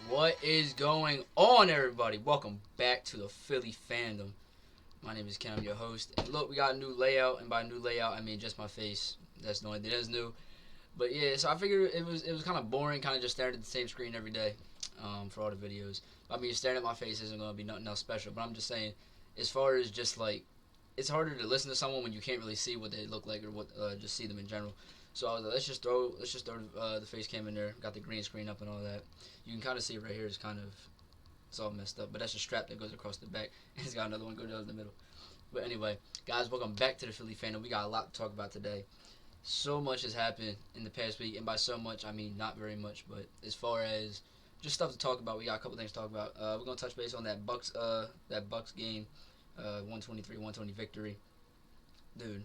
What is going on, everybody? Welcome back to the Philly Phandom. My name is Ken. I'm your host. And look, we got a new layout, and by new layout, I mean just my face. That's the only thing that's new. But yeah, so I figured it was kind of boring, kind of just staring at the same screen every day, for all the videos. I mean, staring at my face isn't gonna be nothing else special. But I'm just saying, as far as just like, it's harder to listen to someone when you can't really see what they look like or what just see them in general. So I was like, let's just throw the face cam in there. Got the green screen up and all that. You can kind of see it right here. It's all messed up, but that's a strap that goes across the back, and it's got another one go down the middle. But anyway, guys, welcome back to the Philly Phandom. We got a lot to talk about today. So much has happened in the past week, and by so much, I mean not very much. But as far as just stuff to talk about, we got a couple things to talk about. We're gonna touch base on that Bucks game, 123-120 victory, dude.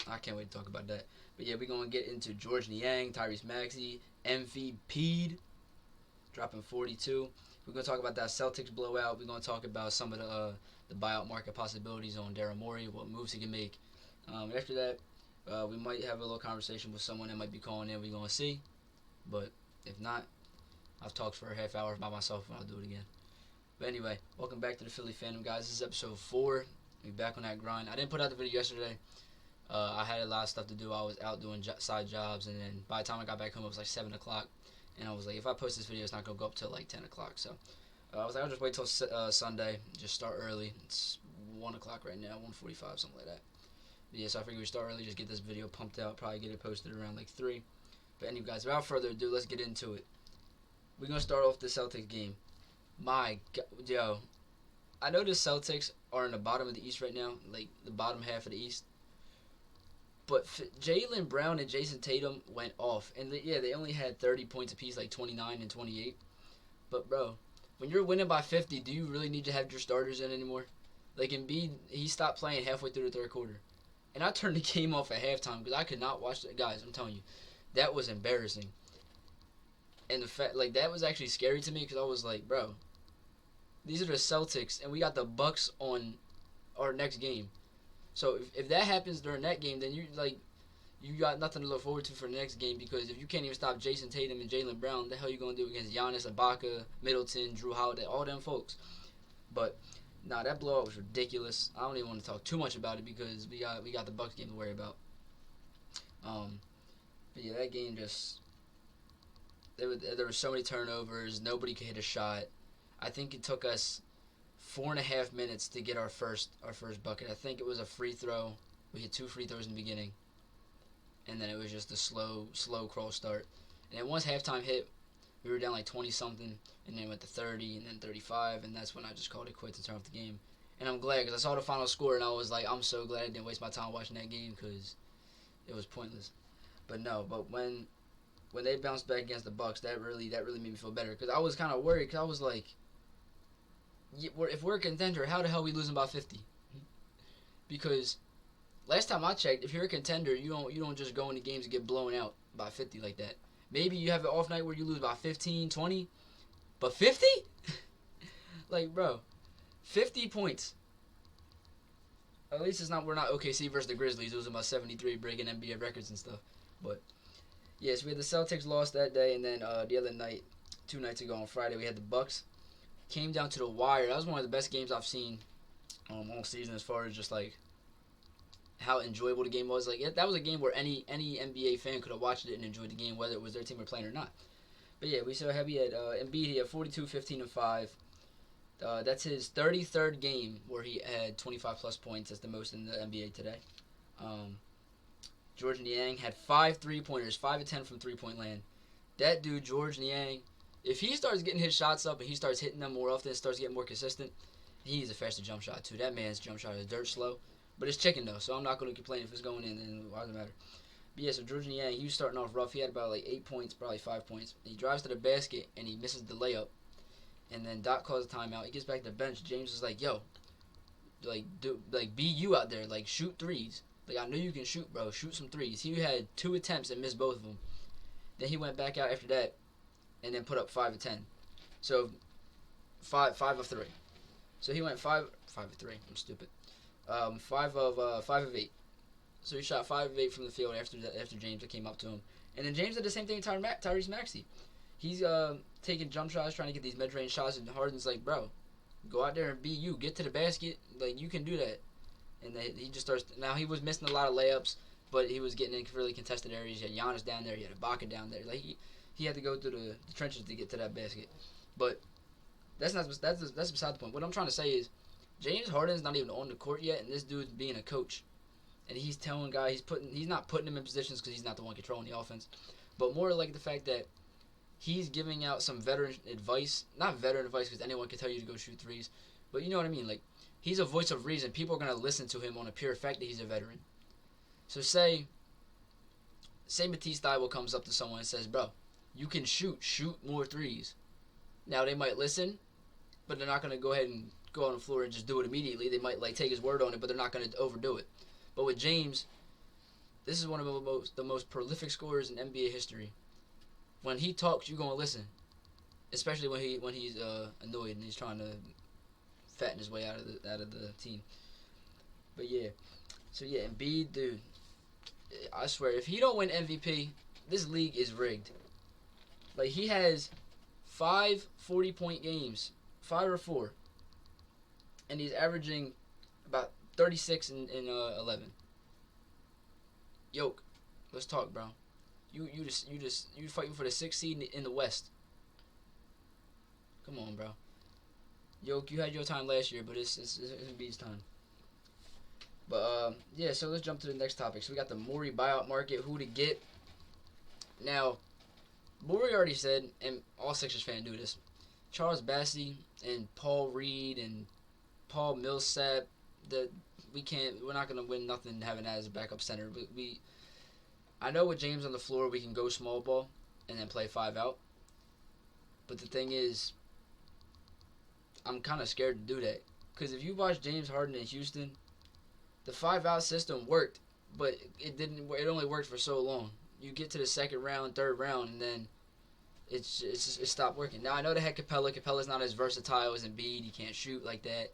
I can't wait to talk about that. But yeah, we're gonna get into George Niang, Tyrese Maxey, MVP'd, dropping 42. We're gonna talk about that Celtics blowout. We're gonna talk about some of the buyout market possibilities on Daryl Morey, what moves he can make. After that, we might have a little conversation with someone that might be calling in. We're gonna see, but if not, I've talked for a half hour by myself, and I'll do it again. But anyway, welcome back to the Philly Phandom, guys. This is episode 4. We're back on that grind. I didn't put out the video yesterday. I had a lot of stuff to do. I was out doing side jobs, and then by the time I got back home, it was like 7 o'clock. And I was like, if I post this video, it's not going to go up till like 10 o'clock. So I was like, I'll just wait till Sunday, just start early. It's 1 o'clock right now, 1:45, something like that. But yeah, so I figured we start early, just get this video pumped out, probably get it posted around like 3. But anyway, guys, without further ado, let's get into it. We're going to start off the Celtics game. My God, yo, I know the Celtics are in the bottom of the East right now, like the bottom half of the East. But Jaylen Brown and Jason Tatum went off. And they only had 30 points apiece, like 29 and 28. But, bro, when you're winning by 50, do you really need to have your starters in anymore? Like, Embiid, he stopped playing halfway through the third quarter. And I turned the game off at halftime because I could not watch it. Guys, I'm telling you, that was embarrassing. And the fact, like, that was actually scary to me because I was like, bro, these are the Celtics, and we got the Bucks on our next game. So if that happens during that game, then you got nothing to look forward to for the next game because if you can't even stop Jason Tatum and Jaylen Brown, the hell you gonna do against Giannis, Ibaka, Middleton, Drew Holiday, all them folks? But nah, that blowout was ridiculous. I don't even want to talk too much about it because we got the Bucks game to worry about. But yeah, that game just there were so many turnovers. Nobody could hit a shot. I think it took us 4.5 minutes to get our first bucket. I think it was a free throw. We hit 2 free throws in the beginning, and then it was just a slow crawl start. And then once halftime hit, we were down like 20 something, and then went to 30, and then 35, and that's when I just called it quits and turned off the game. And I'm glad because I saw the final score, and I was like, I'm so glad I didn't waste my time watching that game because it was pointless. But no, but when they bounced back against the Bucks, that really made me feel better because I was kind of worried because I was like, if we're a contender, how the hell are we losing by 50? Because last time I checked, if you're a contender, you don't just go into games and get blown out by 50 like that. Maybe you have an off night where you lose by 15, 20, but 50? Like, bro, 50 points. At least we're not OKC versus the Grizzlies losing by 73, breaking NBA records and stuff. But yes, we had the Celtics lost that day, and then the other night, 2 nights ago on Friday, we had the Bucks. Came down to the wire. That was one of the best games I've seen all season as far as just like how enjoyable the game was. Like that was a game where any NBA fan could have watched it and enjoyed the game, whether it was their team or playing or not. But yeah, we saw heavy at Embiid. He had 42, 15, and 5. That's his 33rd game where he had 25 plus points. That's the most in the NBA today. George Niang had 5 3-pointers, 5 of 10 from 3-point land. That dude, George Niang, if he starts getting his shots up and he starts hitting them more often, starts getting more consistent, he needs a faster jump shot too. That man's jump shot is dirt slow, but it's chicken though, so I'm not going to complain if it's going in, then why does it matter? But yeah, so George Niang, he was starting off rough. He had about like 8 points, probably 5 points. He drives to the basket and he misses the layup, and then Doc calls a timeout. He gets back to the bench. James is like, yo, be you out there, like shoot threes. Like I know you can shoot, bro. Shoot some threes. He had 2 attempts and missed both of them. Then he went back out after that and then put up 5 of 10. So 5 of 3. So he went 5 of 3. I'm stupid. 5 of 8. So he shot 5 of 8 from the field after James that came up to him. And then James did the same thing to Tyrese Maxey. He's taking jump shots, trying to get these mid-range shots, and Harden's like, bro, go out there and be you. Get to the basket. Like, you can do that. And he just starts. Now, he was missing a lot of layups, but he was getting in really contested areas. He had Giannis down there. He had Ibaka down there. Like, he had to go through the trenches to get to that basket. But that's beside the point. What I'm trying to say is James Harden's not even on the court yet, and this dude's being a coach. And he's telling guys, he's not putting him in positions because he's not the one controlling the offense. But more like the fact that he's giving out some veteran advice. Not veteran advice because anyone can tell you to go shoot threes. But you know what I mean? Like, he's a voice of reason. People are going to listen to him on a pure fact that he's a veteran. So say Matisse Thybulle comes up to someone and says, bro, you can shoot more threes. Now, they might listen, but they're not going to go ahead and go on the floor and just do it immediately. They might, like, take his word on it, but they're not going to overdo it. But with James, this is one of the most prolific scorers in NBA history. When he talks, you're going to listen. Especially when he's annoyed and he's trying to fatten his way out of the team. But yeah. So yeah, Embiid, dude, I swear, if he don't win MVP, this league is rigged. Like, he has 5 40-point games, 5 or 4, and he's averaging about 36 and 11. Yoke, let's talk, bro. You fighting for the 6th seed in the West. Come on, bro. Yoke, you had your time last year, but it's Embiid's time. But yeah, so let's jump to the next topic. So we got the Morey buyout market, who to get. Now, Morey already said, and all Sixers fans do this, Charles Bassey and Paul Reed and Paul Millsap, that we're not gonna win nothing having that as a backup center. But I know with James on the floor, we can go small ball and then play 5 out. But the thing is, I'm kind of scared to do that. Because if you watch James Harden in Houston, the 5 out system worked, but it didn't. It only worked for so long. You get to the second round, third round, and then it stopped working. Now I know they had Capella. Capella's not as versatile as Embiid. He can't shoot like that.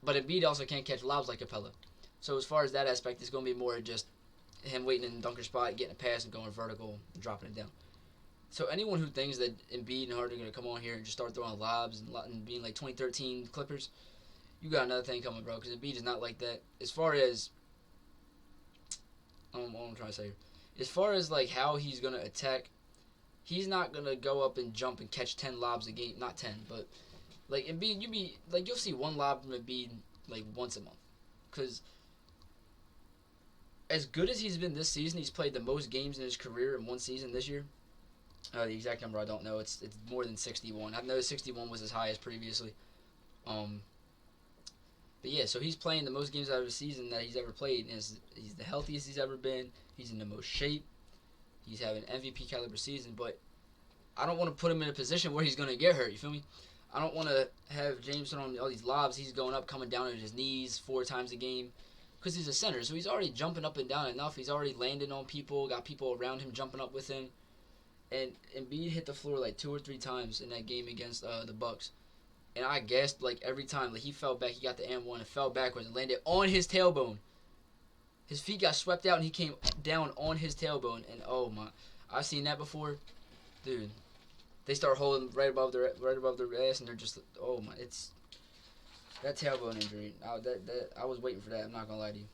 But Embiid also can't catch lobs like Capella. So as far as that aspect, it's going to be more just him waiting in the dunker spot, getting a pass, and going vertical, and dropping it down. So anyone who thinks that Embiid and Harden are going to come on here and just start throwing lobs and being like 2013 Clippers, you got another thing coming, bro, because Embiid is not like that. As far as, what I'm trying to say here. As far as, like, how he's going to attack, he's not going to go up and jump and catch 10 lobs a game. Not 10, but, like, Embiid, you'll see one lob from Embiid, like, once a month. Because as good as he's been this season, he's played the most games in his career in one season this year. The exact number I don't know. It's more than 61. I know 61 was his highest previously. But yeah, so he's playing the most games out of the season that he's ever played, and he's the healthiest he's ever been. He's in the most shape. He's having an MVP caliber season, but I don't want to put him in a position where he's going to get hurt. You feel me? I don't want to have James on all these lobs. He's going up, coming down on his knees 4 times a game because he's a center. So he's already jumping up and down enough. He's already landing on people, got people around him jumping up with him. And Embiid hit the floor like 2 or 3 times in that game against the Bucks. And I gasped like every time. Like, he fell back. He got the M1 and fell backwards and landed on his tailbone. His feet got swept out and he came down on his tailbone. And oh my, I've seen that before, dude. They start holding right above their ass and they're just, oh my, it's that tailbone injury. I was waiting for that. I'm not gonna lie to you.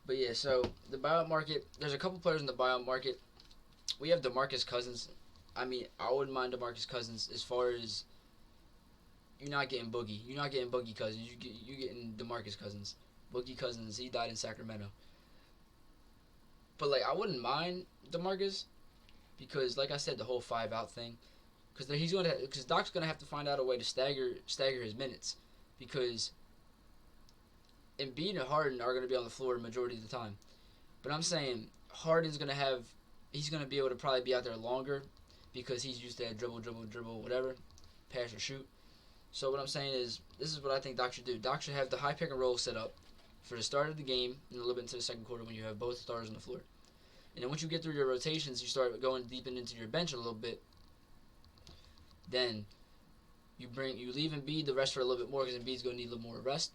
But yeah, so the buyout market. There's a couple players in the buyout market. We have DeMarcus Cousins. I mean, I wouldn't mind DeMarcus Cousins as far as you're not getting Boogie. You're not getting Boogie Cousins. You're getting DeMarcus Cousins. Boogie Cousins, he died in Sacramento. But, like, I wouldn't mind DeMarcus because, like I said, the whole 5 out thing. Because Doc's gonna have to find out a way to stagger his minutes because Embiid and Harden are gonna be on the floor the majority of the time. But I'm saying Harden's he's gonna be able to probably be out there longer because he's used to that dribble, whatever, pass or shoot. So what I'm saying is, this is what I think Doc should do. Doc should have the high pick and roll set up for the start of the game and a little bit into the second quarter when you have both stars on the floor. And then once you get through your rotations, you start going deep into your bench a little bit. Then you leave Embiid the rest for a little bit more because Embiid's going to need a little more rest.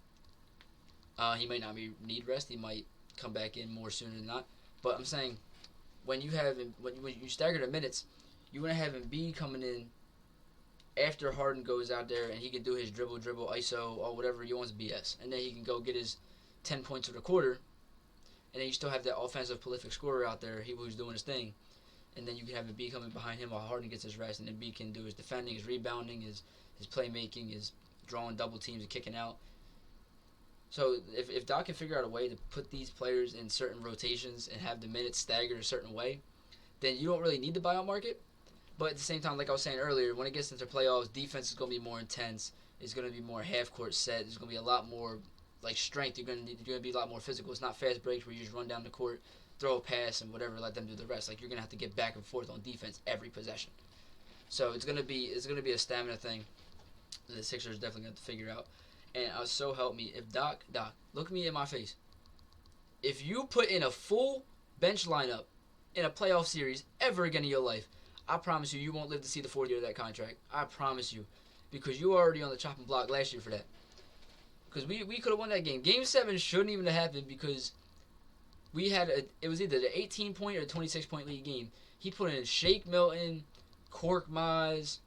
He might not need rest. He might come back in more sooner than not. But I'm saying when you stagger the minutes, you want to have Embiid coming in after Harden goes out there and he can do his dribble, ISO, or whatever he wants BS. And then he can go get his 10 points for the quarter. And then you still have that offensive prolific scorer out there, who's doing his thing. And then you can have Embiid coming behind him while Harden gets his rest. And Embiid can do his defending, his rebounding, his playmaking, his drawing double teams and kicking out. So if Doc can figure out a way to put these players in certain rotations and have the minutes staggered a certain way, then you don't really need the buyout market. But at the same time, like I was saying earlier, when it gets into playoffs, defense is going to be more intense. It's going to be more half-court set. There's going to be a lot more strength. You're going to be a lot more physical. It's not fast breaks where you just run down the court, throw a pass, and whatever, let them do the rest. You're going to have to get back and forth on defense every possession. So it's going to be a stamina thing that the Sixers definitely going to have to figure out. And so help me, if Doc, look me in my face. If you put in a full bench lineup in a playoff series ever again in your life, I promise you won't live to see the fourth year of that contract. I promise you. Because you were already on the chopping block last year for that. Because we could have won that game. Game 7 shouldn't even have happened because it was either the 18-point or the 26-point lead game. He put in Shake Milton, Cork Maz,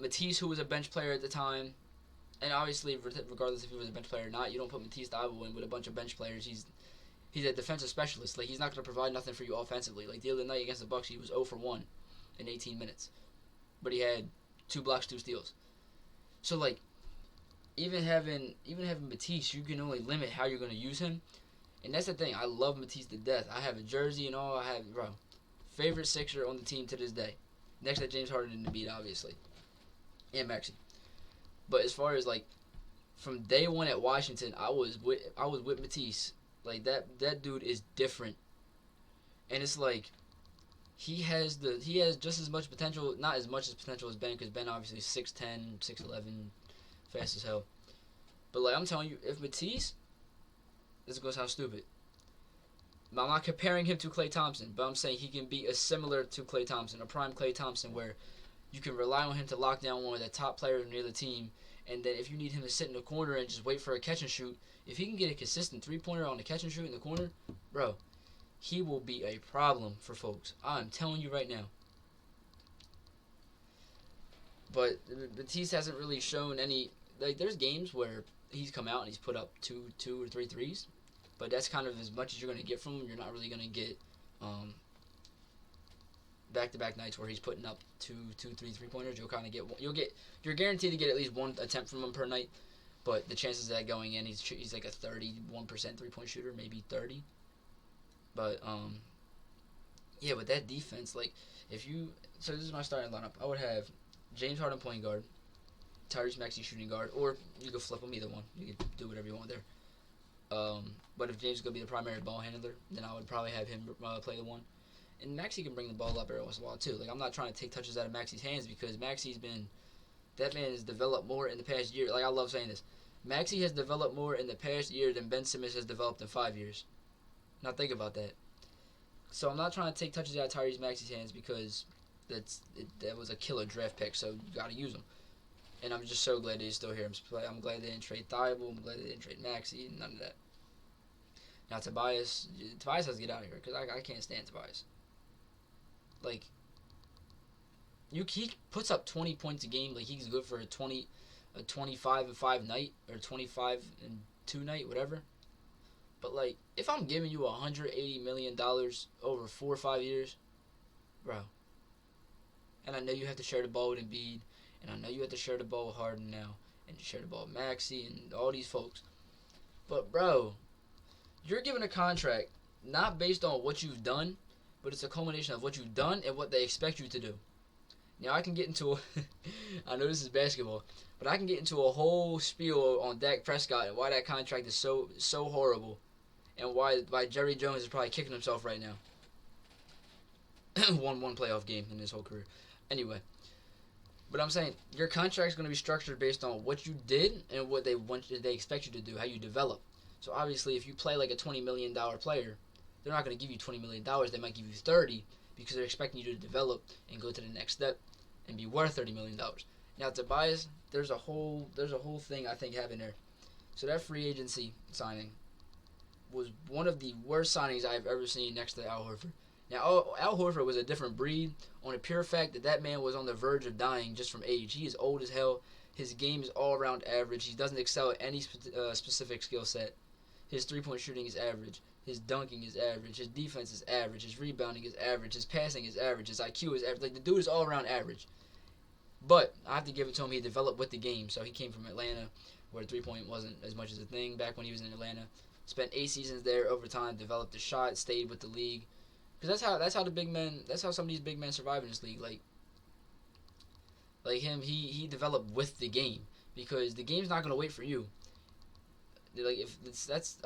Matisse, who was a bench player at the time. And obviously, regardless if he was a bench player or not, you don't put Matisse Thybulle in with a bunch of bench players. He's a defensive specialist. He's not going to provide nothing for you offensively. The other night against the Bucks, he was 0 for 1 in 18 minutes. But he had 2 blocks, 2 steals. So, even having Matisse, you can only limit how you're going to use him. And that's the thing. I love Matisse to death. I have a jersey and all. Favorite Sixer on the team to this day. Next to James Harden and Embiid, obviously. And Maxey. But as far as, from day one at Washington, I was with Matisse. That dude is different. And it's he has just as much potential, not as much as potential as Ben, because Ben obviously is 6'10", 6'11", fast as hell. But I'm telling you, if Matisse, this is going to sound stupid, I'm not comparing him to Klay Thompson, but I'm saying he can be similar to Klay Thompson, a prime Klay Thompson, where you can rely on him to lock down one of the top players near the team, and then if you need him to sit in the corner and just wait for a catch and shoot, if he can get a consistent three-pointer on the catch and shoot in the corner, bro, he will be a problem for folks. I'm telling you right now. But Matisse hasn't really shown any. There's games where he's come out and he's put up two or three threes, but that's kind of as much as you're going to get from him. You're not really going to get back-to-back nights where he's putting up two, 3 3-pointers. You're guaranteed to get at least one attempt from him per night, but the chances of that going in, he's like a 31% 3-point shooter, maybe 30. But yeah, with that defense, so this is my starting lineup. I would have James Harden point guard, Tyrese Maxey shooting guard, or you could flip them either one. You could do whatever you want there. But if James is going to be the primary ball handler, then I would probably have him play the one. And Maxey can bring the ball up every once in a while too. I'm not trying to take touches out of Maxey's hands because that man has developed more in the past year. I love saying this. Maxey has developed more in the past year than Ben Simmons has developed in 5 years. Now think about that. So I'm not trying to take touches out of Tyrese Maxey's hands because that was a killer draft pick, so you got to use him. And I'm just so glad that he's still here. I'm glad they didn't trade Thybulle. I'm glad they didn't trade Maxey. None of that. Now Tobias has to get out of here because I can't stand Tobias. He puts up 20 points a game. He's good for a 25-5 night or 25-2 night, whatever. But if I'm giving you $180 million over 4 or 5 years, bro, and I know you have to share the ball with Embiid, and I know you have to share the ball with Harden now, and you share the ball with Maxey and all these folks, but bro, you're given a contract not based on what you've done, but it's a culmination of what you've done and what they expect you to do. Now I can get into I know this is basketball, but I can get into a whole spiel on Dak Prescott and why that contract is so horrible, and why Jerry Jones is probably kicking himself right now. Won one playoff game in his whole career. Anyway, but I'm saying your contract's going to be structured based on what you did and what they expect you to do, how you develop. So obviously, if you play like a $20 million player, they're not going to give you $20 million. They might give you 30 because they're expecting you to develop and go to the next step and be worth $30 million. Now Tobias, there's a whole thing I think happened there. So that free agency signing was one of the worst signings I've ever seen next to Al Horford. Now, Al Horford was a different breed on the pure fact that that man was on the verge of dying just from age. He is old as hell. His game is all around average. He doesn't excel at any specific skill set. His three-point shooting is average. His dunking is average. His defense is average. His rebounding is average. His passing is average. His IQ is average. Like, the dude is all around average. But I have to give it to him. He developed with the game. So he came from Atlanta, where the three-point wasn't as much as a thing back when he was in Atlanta. Spent 8 seasons there over time. Developed the shot. Stayed with the league. Because that's how the big men. That's how some of these big men survive in this league. Like him, he developed with the game, because the game's not gonna wait for you. Like, if there's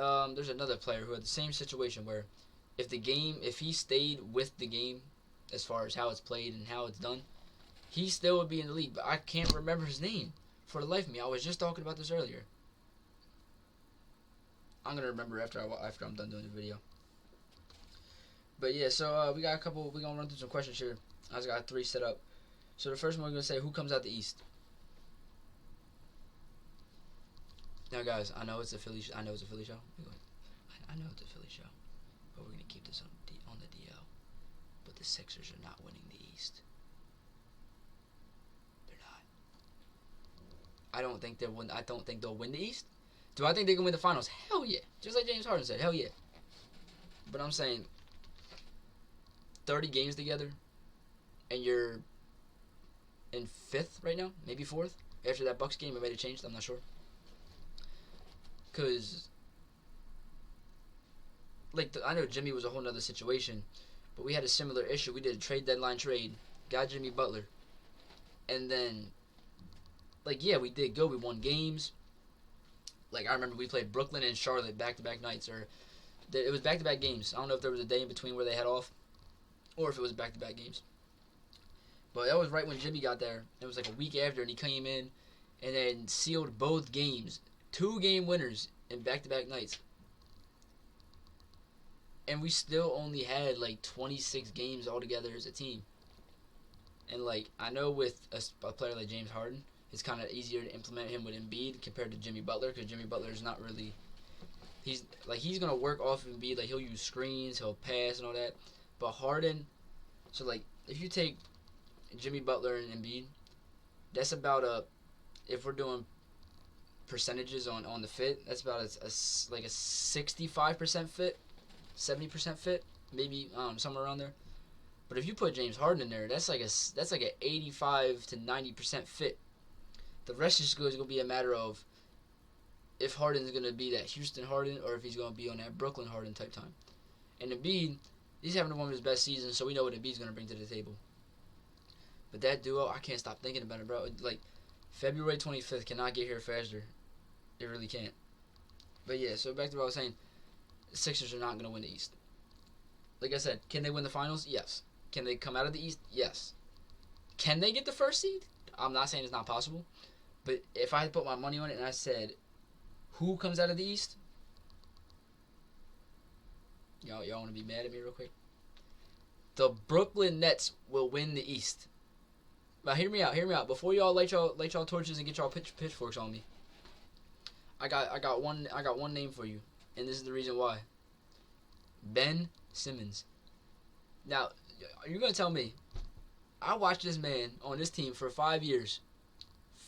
another player who had the same situation where if he stayed with the game as far as how it's played and how it's done, he still would be in the league. But I can't remember his name for the life of me. I was just talking about this earlier. I'm gonna remember after I'm done doing the video. But yeah, so we got a couple. We're gonna run through some questions here. I just got 3 set up. So the first one, we're gonna say, who comes out the East? Now, guys, I know it's a Philly. I know it's a Philly show. I know it's a Philly show, but we're gonna keep this on the DL. But the Sixers are not winning the East. They're not. I don't think they'll win the East. Do I think they can win the finals? Hell yeah. Just like James Harden said, hell yeah. But I'm saying 30 games together, and you're in 5th right now, maybe 4th. After that Bucks game, it might have changed. I'm not sure. Because, like, I know Jimmy was a whole nother situation, but we had a similar issue. We did a trade deadline trade, got Jimmy Butler, and then, like, yeah, we did good. We won games. Like, I remember we played Brooklyn and Charlotte back-to-back nights, or it was back-to-back games. I don't know if there was a day in between where they had off, or if it was back-to-back games. But that was right when Jimmy got there. It was like a week after, and he came in and then sealed both games. 2-game winners in back-to-back nights. And we still only had like 26 games altogether as a team. And, like, I know with a player like James Harden, it's kind of easier to implement him with Embiid compared to Jimmy Butler, because Jimmy Butler is not really... He's going to work off Embiid. Like, he'll use screens, he'll pass and all that. But Harden... So, like, if you take Jimmy Butler and Embiid, that's about if we're doing percentages on the fit, that's about a 65% fit, 70% fit, maybe somewhere around there. But if you put James Harden in there, that's like an 85 to 90% fit. The rest is going to be a matter of if Harden's going to be that Houston Harden or if he's going to be on that Brooklyn Harden type time. And Embiid, he's having one of his best seasons, so we know what Embiid's going to bring to the table. But that duo, I can't stop thinking about it, bro. Like, February 25th cannot get here faster. It really can't. But yeah, so back to what I was saying. The Sixers are not going to win the East. Like I said, can they win the finals? Yes. Can they come out of the East? Yes. Can they get the first seed? I'm not saying it's not possible. But if I had put my money on it and I said, who comes out of the East? Y'all want to be mad at me real quick? The Brooklyn Nets will win the East. Now hear me out. Before y'all light y'all torches and get y'all pitchforks on me. I got one name for you, and this is the reason why. Ben Simmons. Now, you're gonna tell me, I watched this man on this team for 5 years,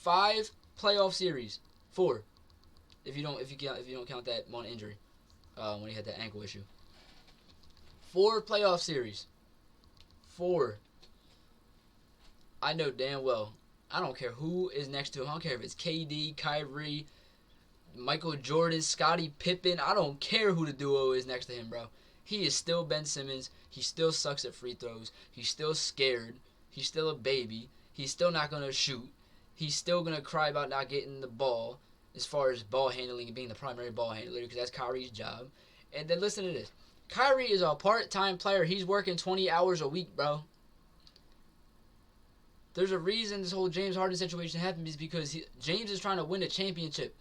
5 playoff series, 4, if you don't count that one injury, when he had that ankle issue. 4 playoff series, 4. I know damn well, I don't care who is next to him. I don't care if it's KD, Kyrie, Michael Jordan, Scottie Pippen. I don't care who the duo is next to him, bro. He is still Ben Simmons. He still sucks at free throws. He's still scared. He's still a baby. He's still not going to shoot. He's still going to cry about not getting the ball as far as ball handling and being the primary ball handler, because that's Kyrie's job. And then listen to this. Kyrie is a part-time player. He's working 20 hours a week, bro. There's a reason this whole James Harden situation happened, is because James is trying to win a championship.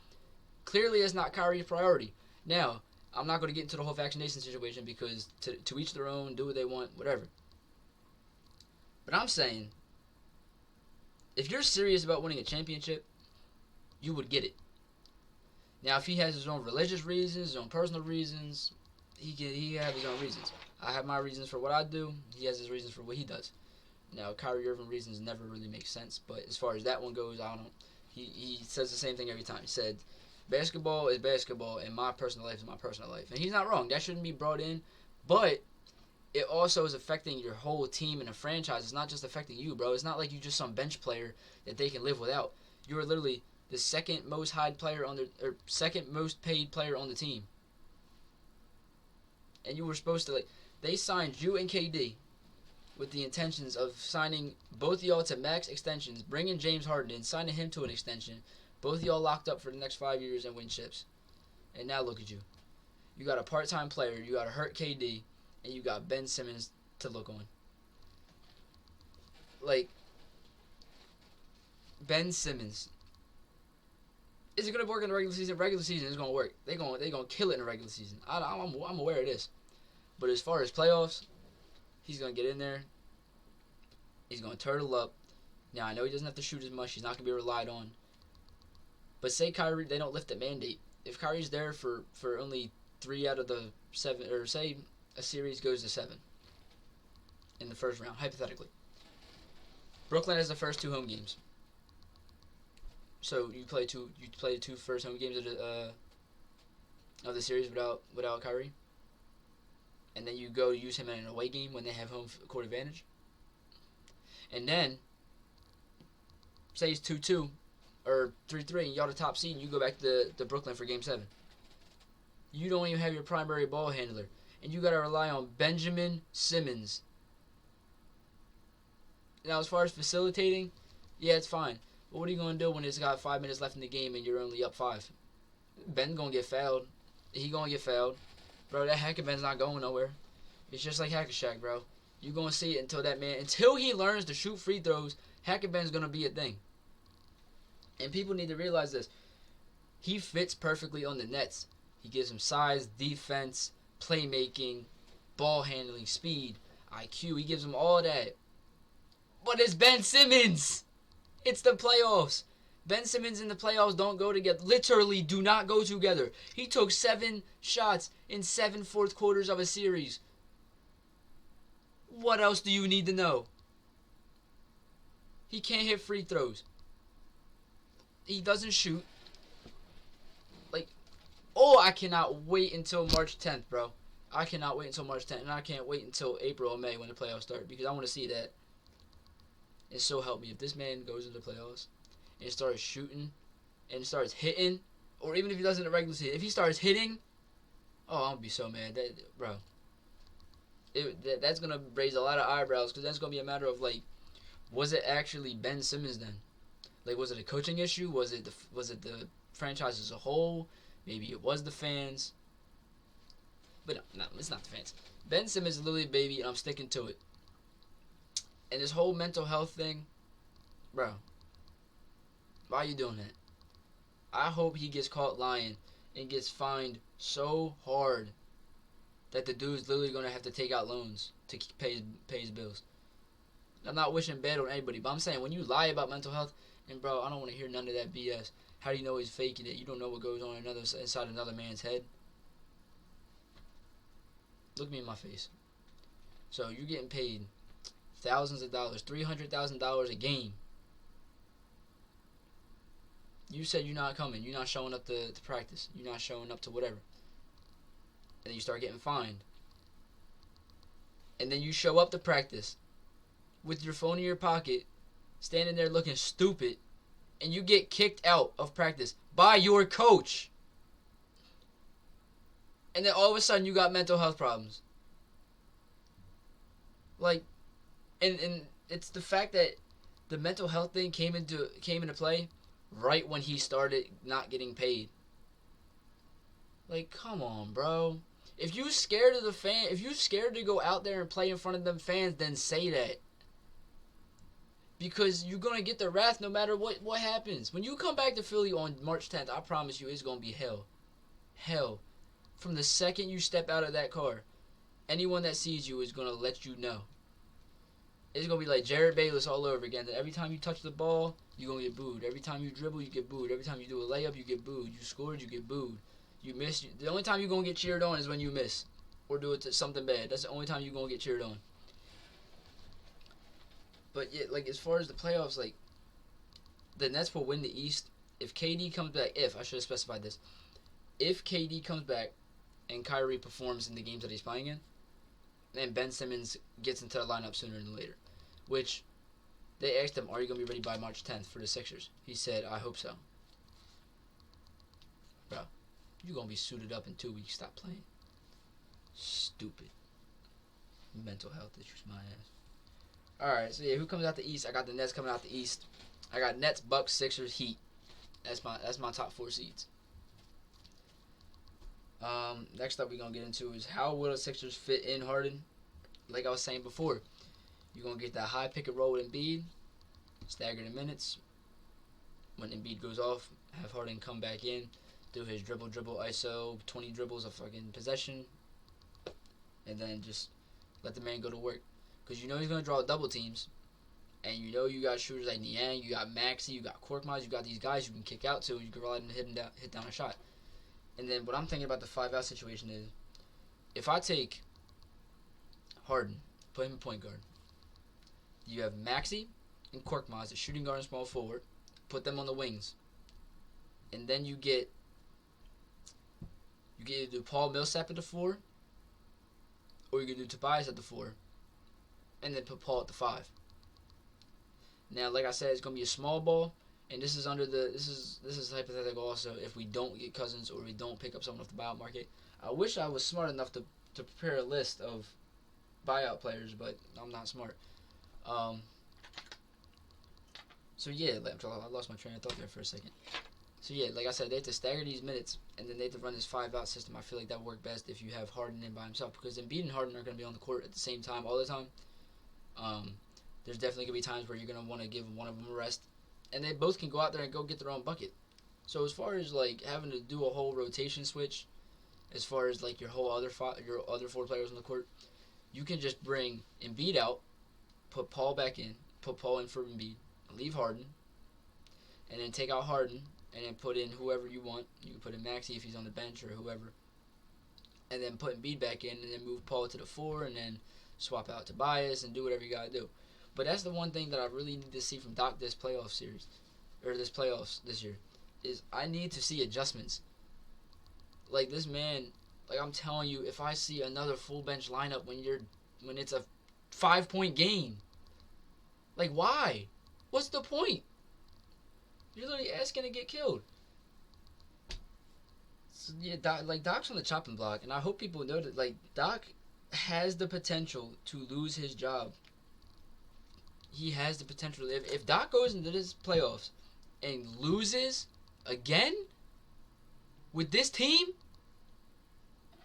Clearly, it's not Kyrie's priority. Now, I'm not going to get into the whole vaccination situation, because to each their own, do what they want, whatever. But I'm saying, if you're serious about winning a championship, you would get it. Now, if he has his own religious reasons, his own personal reasons, he have his own reasons. I have my reasons for what I do. He has his reasons for what he does. Now, Kyrie Irving reasons never really make sense, but as far as that one goes, I don't know. He says the same thing every time. He said, basketball is basketball, and my personal life is my personal life. And he's not wrong. That shouldn't be brought in, but it also is affecting your whole team and a franchise. It's not just affecting you, bro. It's not like you just some bench player that they can live without. You are literally the second most second most paid player on the team. And you were supposed to, they signed you and KD with the intentions of signing both of y'all to max extensions, bringing James Harden in, signing him to an extension. Both of y'all locked up for the next 5 years and win chips. And now look at you. You got a part-time player, you got a hurt KD, and you got Ben Simmons to look on. Ben Simmons. Is it going to work in the regular season? Regular season is going to work. They're going to kill it in the regular season. I'm aware of this. But as far as playoffs, he's going to get in there. He's going to turtle up. Now, I know he doesn't have to shoot as much. He's not going to be relied on. But say Kyrie, they don't lift the mandate. If Kyrie's there for only 3 out of the 7, or say a series goes to 7 in the first round, hypothetically. Brooklyn has the first 2 home games. So you play the 2 first home games of the series without Kyrie, and then you go use him in an away game when they have home court advantage. And then say it's 2-2 or 3-3, and y'all the top seed, and you go back to Brooklyn for Game 7. You don't even have your primary ball handler, and you gotta rely on Benjamin Simmons. Now, as far as facilitating, yeah, it's fine. But what are you going to do when it's got 5 minutes left in the game and you're only up 5? Ben's going to get fouled. He going to get fouled. Bro, that Hacker-Ben's not going nowhere. It's just like Hacker-Shack, bro. You're going to see it until he learns to shoot free throws, Hacker-Ben's going to be a thing. And people need to realize this. He fits perfectly on the Nets. He gives him size, defense, playmaking, ball handling, speed, IQ. He gives him all that. But it's Ben Simmons. It's the playoffs. Ben Simmons in the playoffs don't go together. Literally do not go together. He took 7 shots in 7 fourth quarters of a series. What else do you need to know? He can't hit free throws. He doesn't shoot. I cannot wait until March 10th, bro. I cannot wait until March 10th. And I can't wait until April or May when the playoffs start, because I want to see that. And so help me, if this man goes into the playoffs and starts shooting and starts hitting, or even if he does in the regular season, if he starts hitting, I'm going to be so mad. Bro. That's going to raise a lot of eyebrows, because that's going to be a matter of, was it actually Ben Simmons then? Was it a coaching issue? Was it the franchise as a whole? Maybe it was the fans. But no, it's not the fans. Ben Simmons is literally a baby, and I'm sticking to it. And this whole mental health thing, bro, why are you doing that? I hope he gets caught lying and gets fined so hard that the dude's literally going to have to take out loans to pay his bills. I'm not wishing bad on anybody, but I'm saying when you lie about mental health, and bro, I don't want to hear none of that BS. How do you know he's faking it? You don't know what goes on inside another man's head. Look me in my face. So you're getting paid thousands of dollars, $300,000 a game. You said you're not coming. You're not showing up to practice. You're not showing up to whatever. And then you start getting fined. And then you show up to practice with your phone in your pocket, standing there looking stupid, and you get kicked out of practice by your coach. And then all of a sudden you got mental health problems. And it's the fact that the mental health thing came into play right when he started not getting paid. Come on, bro. If you scared of the fan, if you scared to go out there and play in front of them fans, then say that. Because you're going to get the wrath no matter what happens. When you come back to Philly on March 10th, I promise you it's going to be hell. Hell. From the second you step out of that car, anyone that sees you is going to let you know. It's going to be like Jared Bayless all over again. That every time you touch the ball, you're going to get booed. Every time you dribble, you get booed. Every time you do a layup, you get booed. You scored, you get booed. You miss. The only time you're going to get cheered on is when you miss. or do it to something bad. That's the only time you're gonna get cheered on. But yeah, like as far as the playoffs, like the Nets will win the East if KD comes back. If I should have specified this, if KD comes back and Kyrie performs in the games that he's playing in, and Ben Simmons gets into the lineup sooner than later, which they asked him, "Are you gonna be ready by March 10th for the Sixers?" He said, "I hope so." Bro, you're gonna be suited up in 2 weeks. Stop playing. Stupid. Mental health issues, my ass. Alright, so yeah, who comes out the East? I got the Nets coming out the East. I got Nets, Bucks, Sixers, Heat. That's my top 4 seeds. Next up we're gonna get into is how will the Sixers fit in Harden? Like I was saying before, you're gonna get that high pick and roll with Embiid, stagger the minutes. When Embiid goes off, have Harden come back in, do his dribble, ISO, 20 dribbles of fucking possession, and then just let the man go to work. Because you know he's going to draw double teams, and you know you got shooters like Niang, you got Maxey, you got Korkmaz, you got these guys you can kick out to, you can rely on hit down a shot. And then what I'm thinking about the 5-out situation is, if I take Harden, put him in point guard, you have Maxey and Korkmaz, the shooting guard and small forward, put them on the wings, and then you get either Paul Millsap at the 4, or you can do Tobias at the 4, and then put Paul at the 5. Now, like I said, it's gonna be a small ball, and this is this is hypothetical also. If we don't get Cousins or we don't pick up someone off the buyout market, I wish I was smart enough to prepare a list of buyout players, but I'm not smart. So yeah, I lost my train of thought there for a second. So yeah, like I said, they have to stagger these minutes, and then they have to run this 5-out system. I feel like that would work best if you have Harden in by himself, because Embiid and Harden are going to be on the court at the same time all the time. There's definitely going to be times where you're going to want to give one of them a rest, and they both can go out there and go get their own bucket. So as far as like having to do a whole rotation switch, as far as like your other 4 players on the court, you can just bring Embiid out, put Paul back in, put Paul in for Embiid, leave Harden, and then take out Harden, and then put in whoever you want. You can put in Maxey if he's on the bench or whoever, and then put Embiid back in, and then move Paul to the 4, and then swap out Tobias and do whatever you gotta do. But that's the one thing that I really need to see from Doc this playoffs this year, is I need to see adjustments. Like this man, like I'm telling you, if I see another full bench lineup when it's a 5-point game, like why? What's the point? You're literally asking to get killed. So, yeah, Doc's on the chopping block, and I hope people know that like Doc has the potential to lose his job. He has the potential. If Doc goes into this playoffs and loses again with this team,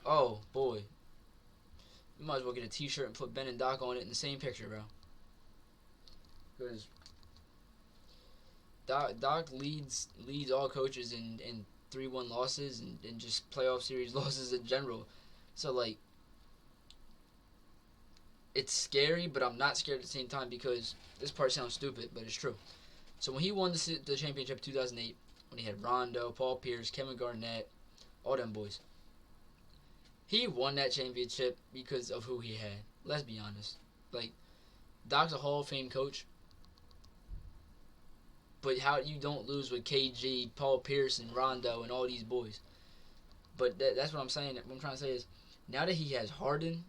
oh boy, you might as well get a T-shirt and put Ben and Doc on it in the same picture, bro. Because Doc leads all coaches in 3-1 losses and just playoff series losses in general. So like, it's scary, but I'm not scared at the same time, because this part sounds stupid, but it's true. So when he won the championship in 2008, when he had Rondo, Paul Pierce, Kevin Garnett, all them boys, he won that championship because of who he had. Let's be honest. Like, Doc's a Hall of Fame coach, but how you don't lose with KG, Paul Pierce, and Rondo, and all these boys. But that's what I'm saying. What I'm trying to say is, now that he has Harden,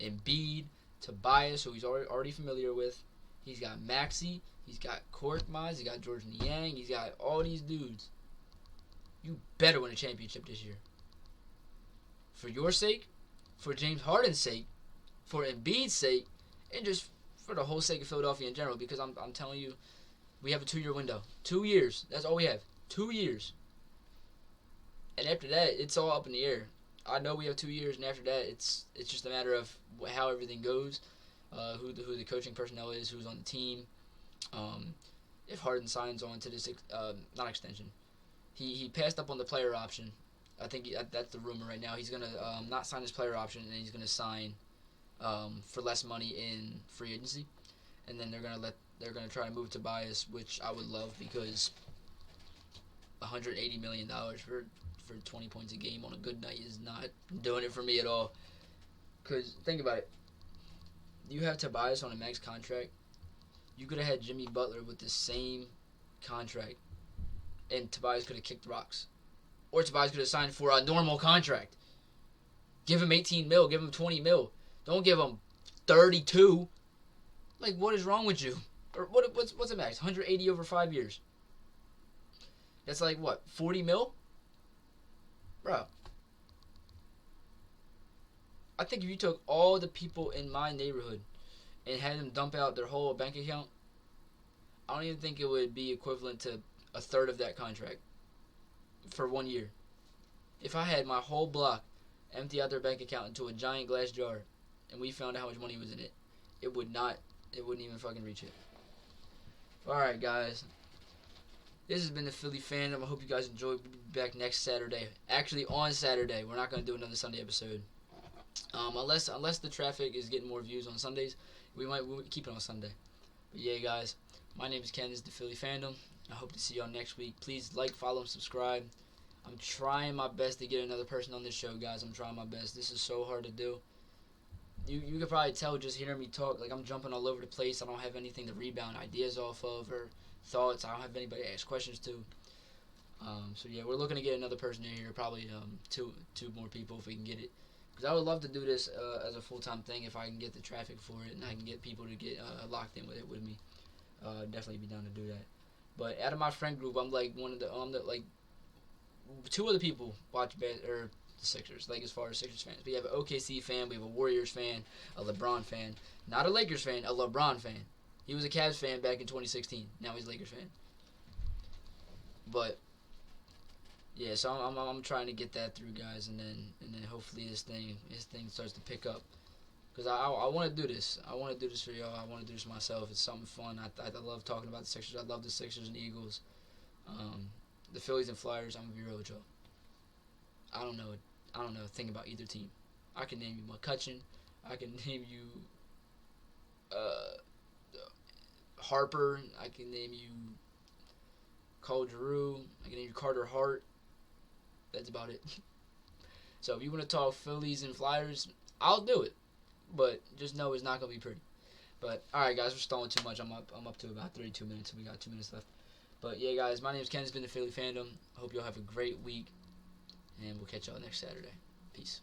Embiid, Tobias, who he's already familiar with, he's got Maxey, he's got Korkmaz, he's got George Niang, he's got all these dudes. You better win a championship this year. For your sake, for James Harden's sake, for Embiid's sake, and just for the whole sake of Philadelphia in general, because I'm telling you, we have a 2-year window. 2 years. That's all we have. 2 years. And after that, it's all up in the air. I know we have 2 years, and after that, it's just a matter of how everything goes, who the coaching personnel is, who's on the team. If Harden signs on to this, not extension, he passed up on the player option. I think that's the rumor right now. He's gonna not sign his player option, and he's gonna sign for less money in free agency, and then they're gonna try to move Tobias, which I would love, because $180 million for 20 points a game on a good night is not doing it for me at all. Because think about it. You have Tobias on a max contract. You could have had Jimmy Butler with the same contract, and Tobias could have kicked rocks. Or Tobias could have signed for a normal contract. Give him 18 mil. Give him 20 mil. Don't give him 32. Like, what is wrong with you? Or what's a max? 180 over 5 years. That's like, what, 40 mil? Bro. I think if you took all the people in my neighborhood and had them dump out their whole bank account, I don't even think it would be equivalent to a third of that contract for 1 year. If I had my whole block empty out their bank account into a giant glass jar and we found out how much money was in it, it wouldn't even fucking reach it. Alright, guys. This has been the Philly Phandom. I hope you guys enjoyed. We'll be back next Saturday. Actually, on Saturday. We're not going to do another Sunday episode. Unless the traffic is getting more views on Sundays, we'll keep it on Sunday. But yeah, guys. My name is Ken. This is the Philly Phandom. I hope to see y'all next week. Please like, follow, and subscribe. I'm trying my best to get another person on this show, guys. I'm trying my best. This is so hard to do. You could probably tell just hearing me talk. Like, I'm jumping all over the place. I don't have anything to rebound ideas off of or thoughts. I don't have anybody to ask questions to. So, yeah, we're looking to get another person in here. Probably two more people if we can get it. Because I would love to do this as a full-time thing if I can get the traffic for it and I can get people to get locked in with it with me. Definitely be down to do that. But out of my friend group, I'm like like two other people watch the Sixers, like as far as Sixers fans. We have an OKC fan, we have a Warriors fan, a LeBron fan, not a Lakers fan, a LeBron fan. He was a Cavs fan back in 2016. Now he's a Lakers fan. But yeah, so I'm trying to get that through, guys, and then hopefully this thing starts to pick up. Because I want to do this. I want to do this for y'all. I want to do this myself. It's something fun. I love talking about the Sixers. I love the Sixers and Eagles. The Phillies and Flyers, I'm going to be real with y'all. I don't know a thing about either team. I can name you McCutcheon. I can name you Harper. I can name you Cole Giroux. I can name you Carter Hart. That's about it. So if you want to talk Phillies and Flyers, I'll do it. But just know it's not going to be pretty. But, alright, guys, we're stalling too much. I'm up to about 32 minutes, so we got 2 minutes left. But, yeah, guys, my name is Ken. It's been the Philly Phandom. I hope y'all have a great week. And we'll catch y'all next Saturday. Peace.